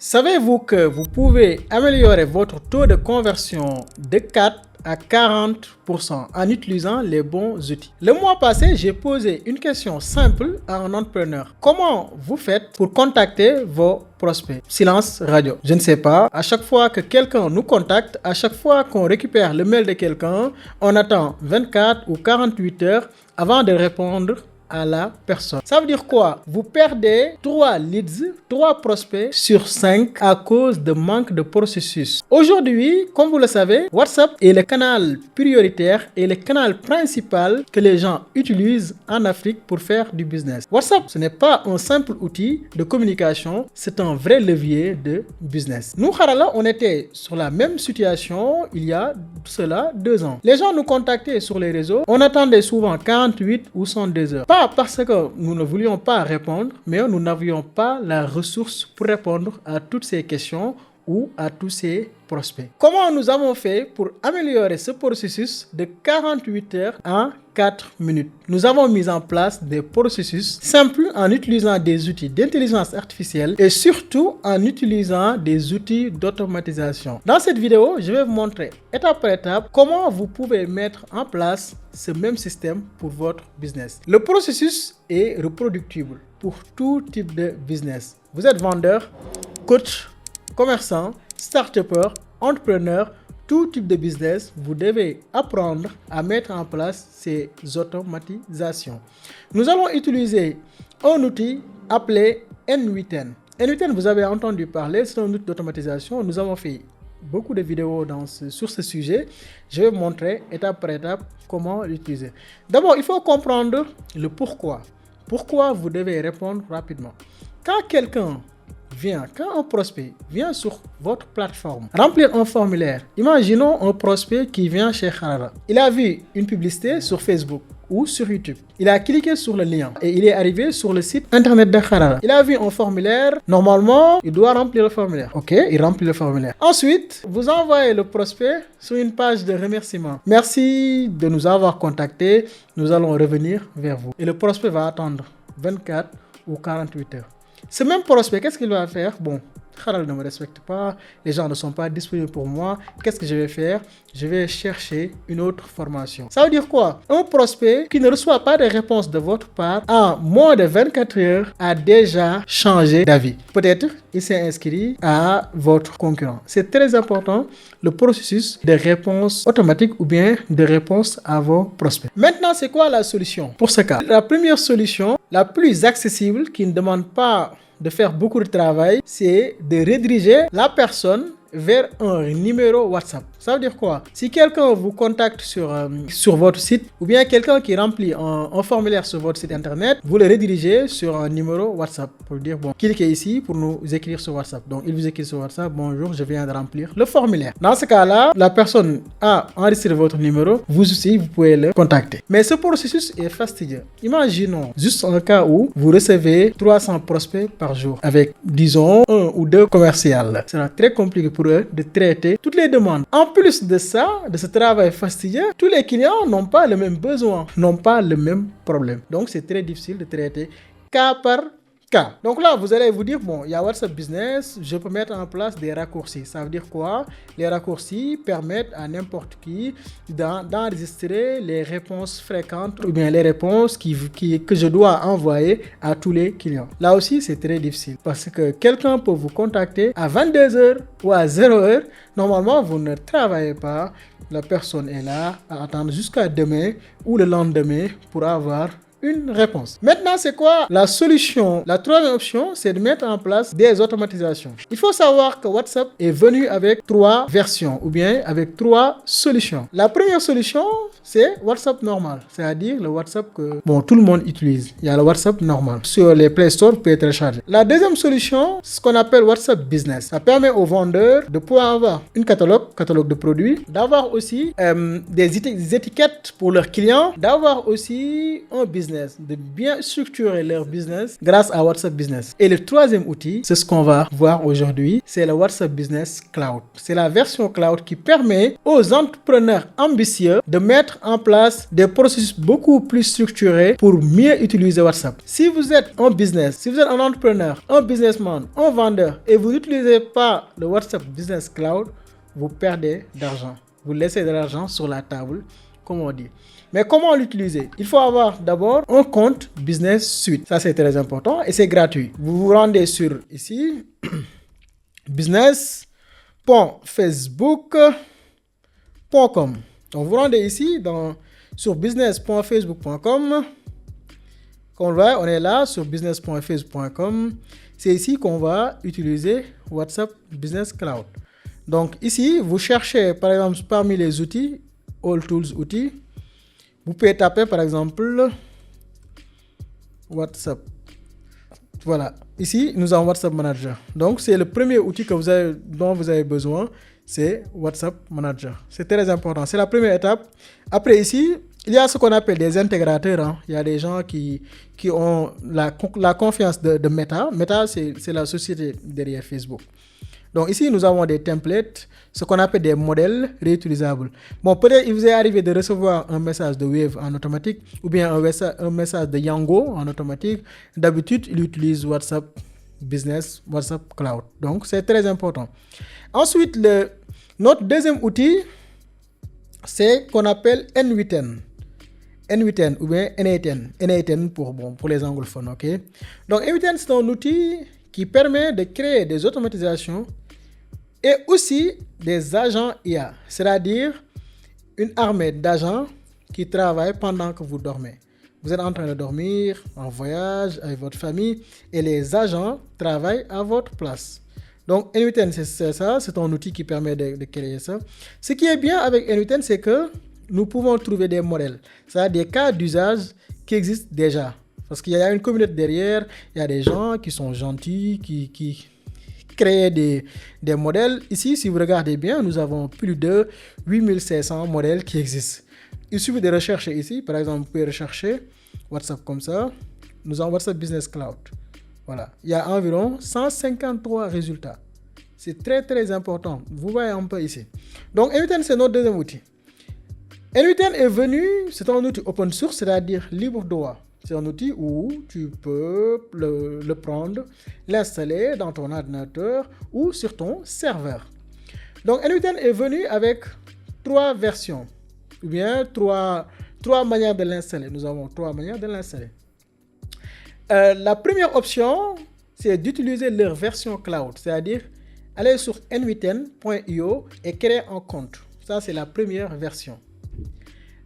Savez-vous que vous pouvez améliorer votre taux de conversion de 4 à 40% en utilisant les bons outils? Le mois passé, j'ai posé une question simple à un entrepreneur. Comment vous faites pour contacter vos prospects? Silence radio. Je ne sais pas. À chaque fois que quelqu'un nous contacte, à chaque fois qu'on récupère le mail de quelqu'un, on attend 24 ou 48 heures avant de répondre à la personne. Ça veut dire quoi? Vous perdez 3 leads, 3 prospects sur 5 à cause de manque de processus. Aujourd'hui, comme vous le savez, WhatsApp est le canal prioritaire et le canal principal que les gens utilisent en Afrique pour faire du business. WhatsApp, ce n'est pas un simple outil de communication, c'est un vrai levier de business. Nous, Harala, on était sur la même situation il y a cela 2 ans. Les gens nous contactaient sur les réseaux, on attendait souvent 48 ou 102 heures. Pas parce que nous ne voulions pas répondre, mais nous n'avions pas la ressource pour répondre à toutes ces questions ou à tous ces prospects. Comment nous avons fait pour améliorer ce processus de 48 heures en 4 minutes? Nous avons mis en place des processus simples en utilisant des outils d'intelligence artificielle et surtout en utilisant des outils d'automatisation. Dans cette vidéo, je vais vous montrer étape par étape comment vous pouvez mettre en place ce même système pour votre business. Le processus est reproductible pour tout type de business. Vous êtes vendeur, coach, commerçant, start-upper, entrepreneur, tout type de business, vous devez apprendre à mettre en place ces automatisations. Nous allons utiliser un outil appelé N8N. N8N, vous avez entendu parler, c'est un outil d'automatisation. Nous avons fait beaucoup de vidéos sur ce sujet. Je vais vous montrer étape par étape comment l'utiliser. D'abord, il faut comprendre le pourquoi. Pourquoi vous devez répondre rapidement. Quand un prospect vient sur votre plateforme remplir un formulaire, imaginons un prospect qui vient chez Harala. Il a vu une publicité sur Facebook ou sur YouTube. Il a cliqué sur le lien et il est arrivé sur le site internet de Harala. Il a vu un formulaire. Normalement, il doit remplir le formulaire. Ok, il remplit le formulaire. Ensuite, vous envoyez le prospect sur une page de remerciement. Merci de nous avoir contactés. Nous allons revenir vers vous. Et le prospect va attendre 24 ou 48 heures. Ce même prospect, qu'est-ce qu'il va faire? Bon, Harala ne me respecte pas, les gens ne sont pas disponibles pour moi. Qu'est-ce que je vais faire? Je vais chercher une autre formation. Ça veut dire quoi? Un prospect qui ne reçoit pas de réponse de votre part en moins de 24 heures a déjà changé d'avis. Peut-être il s'est inscrit à votre concurrent. C'est très important, le processus de réponse automatique ou bien de réponse à vos prospects. Maintenant, c'est quoi la solution pour ce cas? La première solution, la plus accessible, qui ne demande pas de faire beaucoup de travail, c'est de rediriger la personne vers un numéro WhatsApp. Ça veut dire quoi? Si quelqu'un vous contacte sur votre site ou bien quelqu'un qui remplit un formulaire sur votre site internet, vous le redirigez sur un numéro WhatsApp pour dire bon, cliquez ici pour nous écrire sur WhatsApp. Donc il vous écrit sur WhatsApp, bonjour, je viens de remplir le formulaire. Dans ce cas-là, la personne a enregistré votre numéro, vous aussi vous pouvez le contacter. Mais ce processus est fastidieux. Imaginons juste un cas où vous recevez 300 prospects par jour avec disons 1 ou 2 commerciales. Ce sera très compliqué pour eux de traiter toutes les demandes. En plus de ça, de ce travail fastidieux, tous les clients n'ont pas le même besoin, n'ont pas le même problème. Donc c'est très difficile de traiter cas par cas. Donc là, vous allez vous dire, bon, il y a WhatsApp Business, je peux mettre en place des raccourcis. Ça veut dire quoi? Les raccourcis permettent à n'importe qui d'enregistrer les réponses fréquentes ou bien les réponses que je dois envoyer à tous les clients. Là aussi, c'est très difficile parce que quelqu'un peut vous contacter à 22h ou à 0h. Normalement, vous ne travaillez pas. La personne est là à attendre jusqu'à demain ou le lendemain pour avoir une réponse. Maintenant, c'est quoi la solution? La troisième option, c'est de mettre en place des automatisations. Il faut savoir que WhatsApp est venu avec 3 versions ou bien avec 3 solutions. La première solution, c'est WhatsApp normal, c'est-à-dire le WhatsApp que tout le monde utilise. Il y a le WhatsApp normal. Sur les Play Store, vous pouvez télécharger. La deuxième solution, c'est ce qu'on appelle WhatsApp Business. Ça permet aux vendeurs de pouvoir avoir un catalogue de produits, d'avoir aussi des étiquettes pour leurs clients, d'avoir aussi un business business, de bien structurer leur business grâce à WhatsApp Business. Et le troisième outil, c'est ce qu'on va voir aujourd'hui, c'est le WhatsApp Business Cloud. C'est la version cloud qui permet aux entrepreneurs ambitieux de mettre en place des processus beaucoup plus structurés pour mieux utiliser WhatsApp. Si vous êtes un business, si vous êtes un entrepreneur, un businessman, un vendeur et vous n'utilisez pas le WhatsApp Business Cloud, vous perdez d'argent. Vous laissez de l'argent sur la table, comme on dit. Mais comment l'utiliser? Il faut avoir d'abord un compte Business Suite. Ça, c'est très important et c'est gratuit. Vous vous rendez sur ici, business.facebook.com. Donc, vous rendez ici sur business.facebook.com. On est là sur business.facebook.com. C'est ici qu'on va utiliser WhatsApp Business Cloud. Donc ici, vous cherchez par exemple parmi les outils, All Tools outils, vous pouvez taper par exemple WhatsApp. Voilà, ici nous avons WhatsApp Manager. Donc c'est le premier outil dont vous avez besoin, c'est WhatsApp Manager. C'est très important, c'est la première étape. Après ici, il y a ce qu'on appelle des intégrateurs. Il y a des gens qui ont la confiance de Meta. Meta, c'est la société derrière Facebook. Donc ici, nous avons des templates, ce qu'on appelle des modèles réutilisables. Bon, peut-être il vous est arrivé de recevoir un message de Wave en automatique ou bien un message de Yango en automatique. D'habitude, il utilise WhatsApp Business, WhatsApp Cloud. Donc, c'est très important. Ensuite, notre deuxième outil, c'est qu'on appelle N8N. N8N ou bien N8N. N8N pour les anglophones, ok? Donc, N8N, c'est un outil qui permet de créer des automatisations et aussi des agents IA, c'est-à-dire une armée d'agents qui travaillent pendant que vous dormez. Vous êtes en train de dormir, en voyage, avec votre famille, et les agents travaillent à votre place. Donc, N8N, c'est ça, c'est un outil qui permet de créer ça. Ce qui est bien avec N8N, c'est que nous pouvons trouver des modèles, c'est-à-dire des cas d'usage qui existent déjà. Parce qu'il y a une communauté derrière, il y a des gens qui sont gentils, qui créent des modèles. Ici, si vous regardez bien, nous avons plus de 8500 modèles qui existent. Il suffit de rechercher ici. Par exemple, vous pouvez rechercher WhatsApp comme ça. Nous avons WhatsApp Business Cloud. Voilà. Il y a environ 153 résultats. C'est très, très important. Vous voyez un peu ici. Donc, N8N, c'est notre deuxième outil. N8N est venu, c'est un outil open source, c'est-à-dire libre droit. C'est un outil où tu peux le prendre, l'installer dans ton ordinateur ou sur ton serveur. Donc, N8N est venu avec 3 versions, ou bien 3 manières de l'installer. Nous avons 3 manières de l'installer. La première option, c'est d'utiliser leur version cloud, c'est-à-dire aller sur n8n.io et créer un compte. Ça, c'est la première version.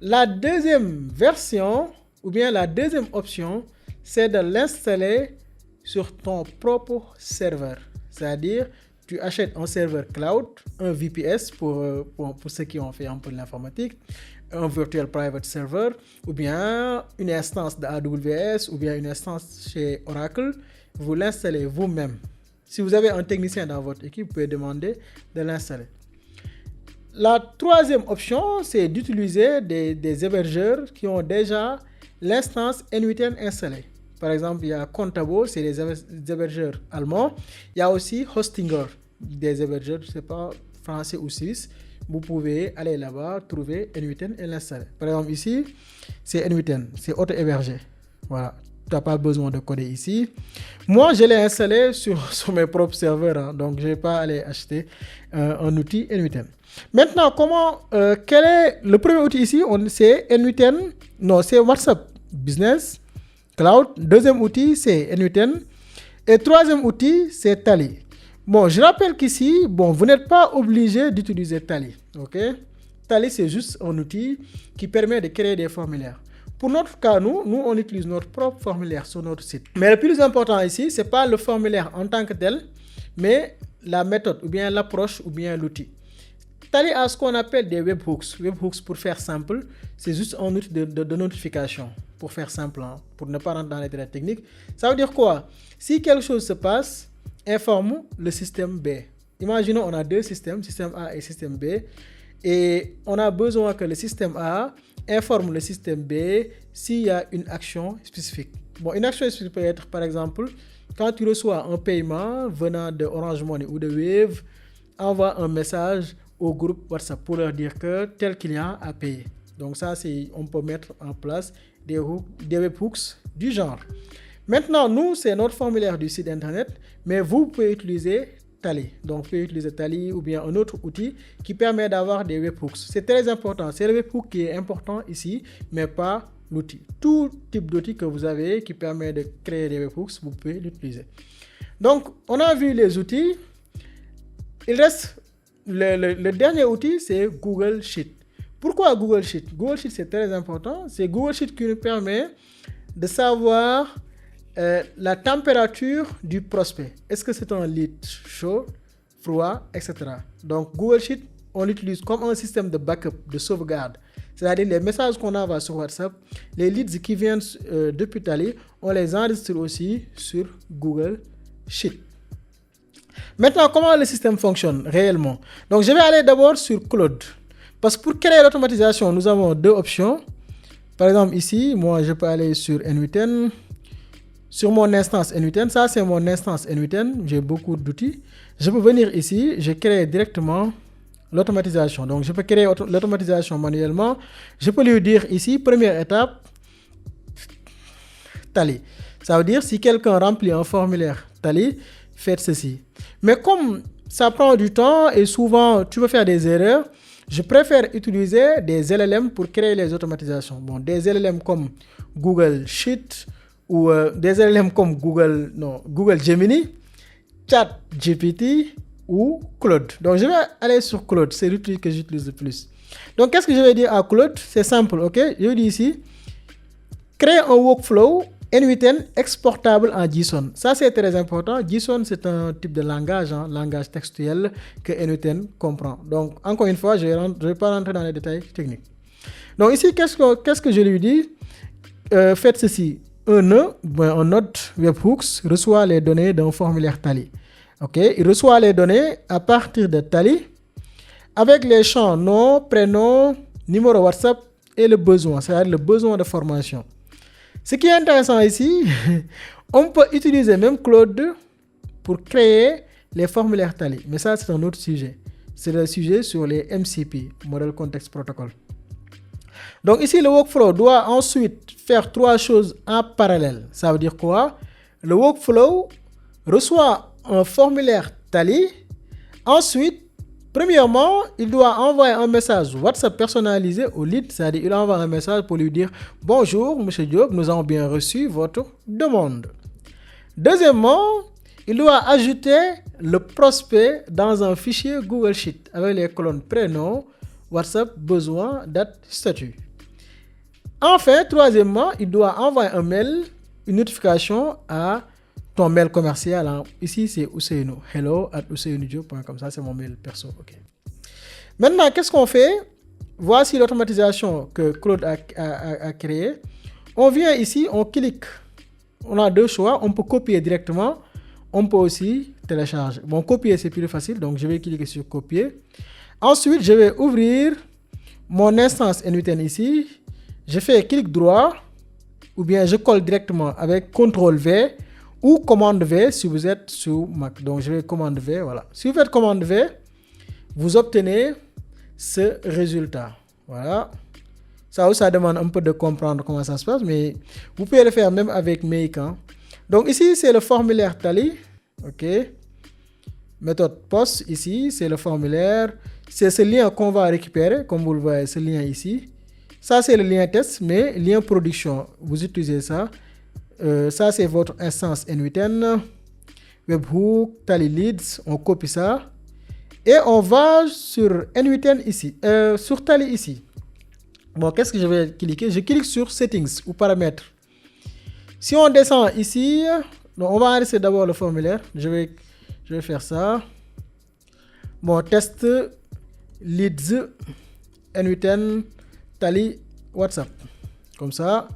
La deuxième version, ou bien la deuxième option, c'est de l'installer sur ton propre serveur. C'est-à-dire, tu achètes un serveur cloud, un VPS pour ceux qui ont fait un peu de l'informatique, un Virtual Private Server, ou bien une instance de AWS, ou bien une instance chez Oracle. Vous l'installez vous-même. Si vous avez un technicien dans votre équipe, vous pouvez demander de l'installer. La troisième option, c'est d'utiliser des hébergeurs qui ont déjà l'instance N8N installée. Par exemple, il y a Contabo, c'est des hébergeurs allemands. Il y a aussi Hostinger, des hébergeurs, je ne sais pas, français ou suisse. Vous pouvez aller là-bas, trouver N8N et l'installer. Par exemple, ici, c'est N8N, c'est auto-hébergé. Voilà, tu n'as pas besoin de coder ici. Moi, je l'ai installé sur mes propres serveurs, hein, donc je ne vais pas aller acheter un outil N8N. Maintenant, quel est le premier outil ici? C'est N8N, non, c'est WhatsApp Business Cloud. Deuxième outil, c'est N8N. Et troisième outil, c'est Tally. Bon, je rappelle qu'ici, vous n'êtes pas obligé d'utiliser Tally. Ok? Tally, c'est juste un outil qui permet de créer des formulaires. Pour notre cas, nous, on utilise notre propre formulaire sur notre site. Mais le plus important ici, ce n'est pas le formulaire en tant que tel, mais la méthode, ou bien l'approche, ou bien l'outil. Tally a ce qu'on appelle des webhooks. Webhooks, pour faire simple, c'est juste un outil de notification. Pour faire simple, hein, pour ne pas rentrer dans les détails techniques. Ça veut dire quoi? Si quelque chose se passe, informe le système B. Imaginons on a deux systèmes, système A et système B. Et on a besoin que le système A informe le système B s'il y a une action spécifique. Bon, une action spécifique peut être, par exemple, quand tu reçois un paiement venant de Orange Money ou de Wave, envoie un message au groupe WhatsApp pour leur dire que tel client a payé. Donc ça, on peut mettre en place des webhooks du genre. Maintenant, nous, c'est notre formulaire du site internet, mais vous pouvez utiliser Tally. Donc, vous pouvez utiliser Tally ou bien un autre outil qui permet d'avoir des webhooks. C'est très important. C'est le webhook qui est important ici, mais pas l'outil. Tout type d'outil que vous avez qui permet de créer des webhooks, vous pouvez l'utiliser. Donc, on a vu les outils. Il reste le dernier outil, c'est Google Sheet. Pourquoi Google Sheet? Google Sheet, c'est très important. C'est Google Sheet qui nous permet de savoir la température du prospect. Est-ce que c'est un lead chaud, froid, etc. Donc, Google Sheet, on l'utilise comme un système de backup, de sauvegarde. C'est-à-dire les messages qu'on envoie sur WhatsApp, les leads qui viennent depuis Tally, on les enregistre aussi sur Google Sheet. Maintenant, comment le système fonctionne réellement? Donc, je vais aller d'abord sur Claude. Parce que pour créer l'automatisation, nous avons deux options. Par exemple, ici, moi, je peux aller sur N8N. Sur mon instance N8N, ça c'est mon instance N8N. J'ai beaucoup d'outils. Je peux venir ici, je crée directement l'automatisation. Donc, je peux créer l'automatisation manuellement. Je peux lui dire ici, première étape, Tally. Ça veut dire si quelqu'un remplit un formulaire Tally, faites ceci. Mais comme ça prend du temps et souvent tu veux faire des erreurs, je préfère utiliser des LLM pour créer les automatisations. Bon, des LLM comme Google Sheet ou des LLM comme Google Gemini, ChatGPT ou Claude. Donc, je vais aller sur Claude. C'est l'outil que j'utilise le plus. Donc, qu'est-ce que je vais dire à Claude? C'est simple, ok? Je dis ici, créer un workflow N8N exportable en JSON. Ça, c'est très important. JSON, c'est un type de langage, langage textuel que N8N comprend. Donc, encore une fois, je ne vais pas rentrer dans les détails techniques. Donc, ici, qu'est-ce que je lui dis? Faites ceci. Un node webhooks reçoit les données d'un formulaire Tally. Ok, il reçoit les données à partir de Tally avec les champs nom, prénom, numéro WhatsApp et le besoin, c'est-à-dire le besoin de formation. Ce qui est intéressant ici, on peut utiliser même Claude pour créer les formulaires Tally. Mais ça, c'est un autre sujet. C'est le sujet sur les MCP, Model Context Protocol. Donc ici, le workflow doit ensuite faire trois choses en parallèle. Ça veut dire quoi? Le workflow reçoit un formulaire Tally. Ensuite, premièrement, il doit envoyer un message WhatsApp personnalisé au lead. C'est-à-dire, il envoie un message pour lui dire « Bonjour, M. Diop, nous avons bien reçu votre demande. » Deuxièmement, il doit ajouter le prospect dans un fichier Google Sheet avec les colonnes prénom, WhatsApp, besoin, date, statut. Enfin, troisièmement, il doit envoyer un mail, une notification à ton mail commercial. Ici, c'est Ousseynou. hello@ousseynoudiob.com. Ça, c'est mon mail perso. Okay. Maintenant, qu'est-ce qu'on fait? Voici l'automatisation que Claude a créée. On vient ici, on clique. On a deux choix. On peut copier directement. On peut aussi télécharger. Bon, copier, c'est plus facile. Donc, je vais cliquer sur copier. Ensuite, je vais ouvrir mon instance N8N ici. Je fais clic droit ou bien je colle directement avec CTRL V ou commande V si vous êtes sur Mac. Donc, je vais commande V, voilà. Si vous faites commande V, vous obtenez ce résultat. Voilà. Ça demande un peu de comprendre comment ça se passe, mais vous pouvez le faire même avec Make. Donc, ici, c'est le formulaire Tally. OK. Méthode POST, ici, c'est le formulaire. C'est ce lien qu'on va récupérer, comme vous le voyez, ce lien ici. Ça, c'est le lien test, mais lien production, vous utilisez ça. Ça, c'est votre instance N8N, webhook, Tally Leads, on copie ça. Et on va sur N8N ici, sur Tally ici. Bon, qu'est-ce que je vais cliquer? Je clique sur Settings ou Paramètres. Si on descend ici, donc on va enregistrer d'abord le formulaire. Je vais faire ça. Bon, test Leads N8N Tally WhatsApp. Comme ça.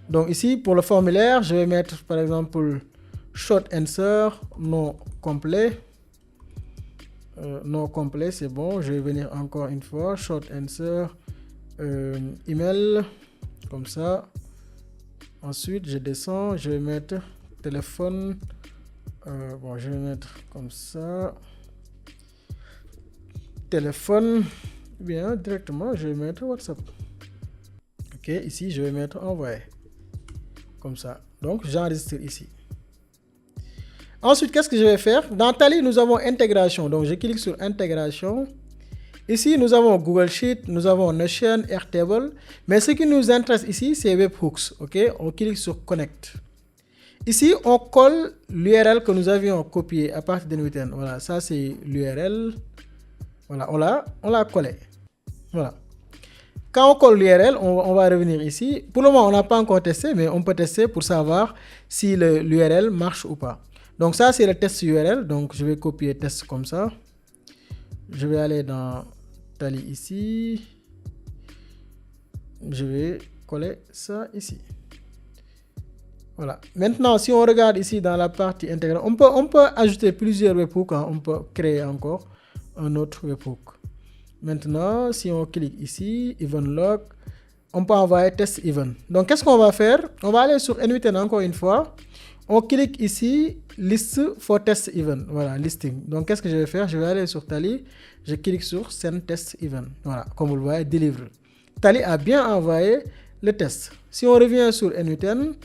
Donc ici, pour le formulaire, je vais mettre par exemple short answer, non complet. Non complet, c'est bon. Je vais venir encore une fois. Short answer, email, comme ça. Ensuite, je descends, je vais mettre téléphone. Bon, je vais mettre comme ça. Téléphone. Bien, directement, je vais mettre WhatsApp. Ok, ici, je vais mettre envoyer. Comme ça. Donc, j'enregistre ici. Ensuite, qu'est-ce que je vais faire? Dans Tally, nous avons intégration. Donc, je clique sur intégration. Ici, nous avons Google Sheet, nous avons Notion, Airtable. Mais ce qui nous intéresse ici, c'est Webhooks. Ok, on clique sur Connect. Ici, on colle l'URL que nous avions copié à partir de NWT. Voilà, ça c'est l'URL. Voilà, on l'a collé. Voilà. Quand on colle l'URL, on va revenir ici. Pour le moment, on n'a pas encore testé, mais on peut tester pour savoir si l'URL marche ou pas. Donc ça, c'est le test URL. Donc je vais copier test comme ça. Je vais aller dans Tally ici. Je vais coller ça ici. Voilà. Maintenant, si on regarde ici dans la partie intégrale, on peut ajouter plusieurs webhooks. On peut créer encore un autre webhook. Maintenant, si on clique ici, event log, on peut envoyer test event. Donc, qu'est-ce qu'on va faire? On va aller sur NWT encore une fois. On clique ici, list for test event. Voilà, listing. Donc, qu'est-ce que je vais faire? Je vais aller sur Tally. Je clique sur send test event. Voilà, comme vous le voyez, deliver. Tally a bien envoyé le test. Si on revient sur NWT,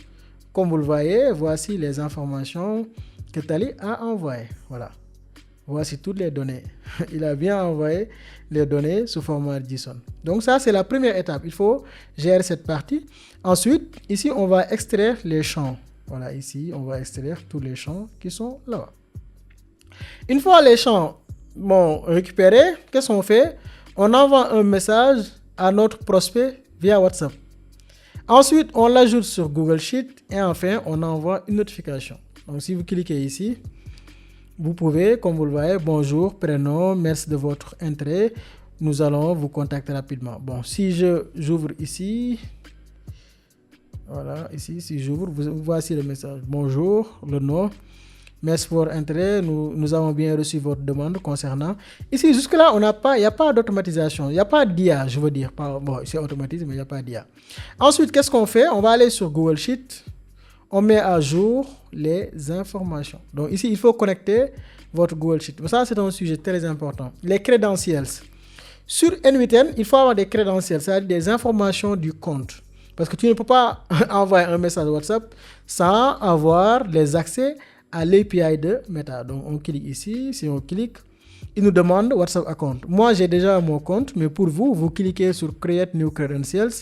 comme vous le voyez, voici les informations que Tally a envoyées. Voilà. Voici toutes les données. Il a bien envoyé les données sous format JSON. Donc ça, c'est la première étape. Il faut gérer cette partie. Ensuite, ici, on va extraire les champs. Voilà, ici, on va extraire tous les champs qui sont là-bas. Une fois les champs récupérés, qu'est-ce qu'on fait? On envoie un message à notre prospect via WhatsApp. Ensuite, on l'ajoute sur Google Sheet et enfin, on envoie une notification. Donc, si vous cliquez ici, vous pouvez, comme vous le voyez, bonjour, prénom, merci de votre intérêt. Nous allons vous contacter rapidement. Bon, si j'ouvre ici, voilà, ici, si j'ouvre, voici le message. Bonjour, le nom. Merci pour votre intérêt. Nous avons bien reçu votre demande concernant. Ici, jusque-là, il n'y a pas d'automatisation. Il n'y a pas d'IA, je veux dire. Bon, c'est automatisé, mais il n'y a pas d'IA. Ensuite, qu'est-ce qu'on fait? On va aller sur Google Sheet. On met à jour les informations. Donc ici, il faut connecter votre Google Sheet. Ça, c'est un sujet très important. Les credentials. Sur NWT, il faut avoir des credentials, c'est-à-dire des informations du compte. Parce que tu ne peux pas envoyer un message WhatsApp sans avoir les accès à l'API de Meta. Donc on clique ici. Si on clique, il nous demande WhatsApp account. Moi, j'ai déjà mon compte, mais pour vous, vous cliquez sur Create New Credentials.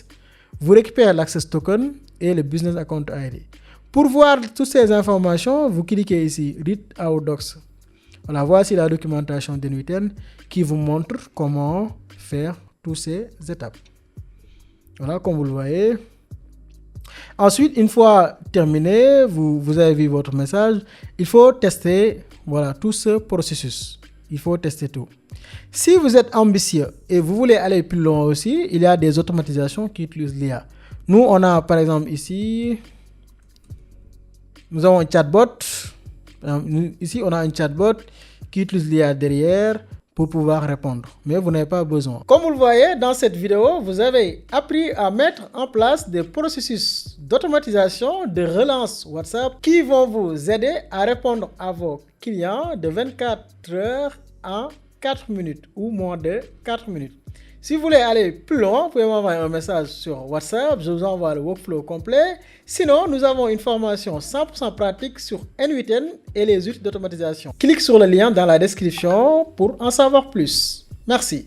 Vous récupérez l'Access Token et le Business Account ID. Pour voir toutes ces informations, vous cliquez ici, Read Our Docs. Voilà, voici la documentation de NWT qui vous montre comment faire toutes ces étapes. Voilà, comme vous le voyez. Ensuite, une fois terminé, vous avez vu votre message. Il faut tester tout ce processus. Il faut tester tout. Si vous êtes ambitieux et vous voulez aller plus loin aussi, il y a des automatisations qui utilisent l'IA. Nous, on a par exemple ici... Nous avons un chatbot. Ici, on a un chatbot qui utilise l'IA derrière pour pouvoir répondre. Mais vous n'avez pas besoin. Comme vous le voyez dans cette vidéo, vous avez appris à mettre en place des processus d'automatisation de relance WhatsApp qui vont vous aider à répondre à vos clients de 24 heures en 4 minutes ou moins de 4 minutes. Si vous voulez aller plus loin, vous pouvez m'envoyer un message sur WhatsApp, je vous envoie le workflow complet. Sinon, nous avons une formation 100% pratique sur NWT et les outils d'automatisation. Clique sur le lien dans la description pour en savoir plus. Merci.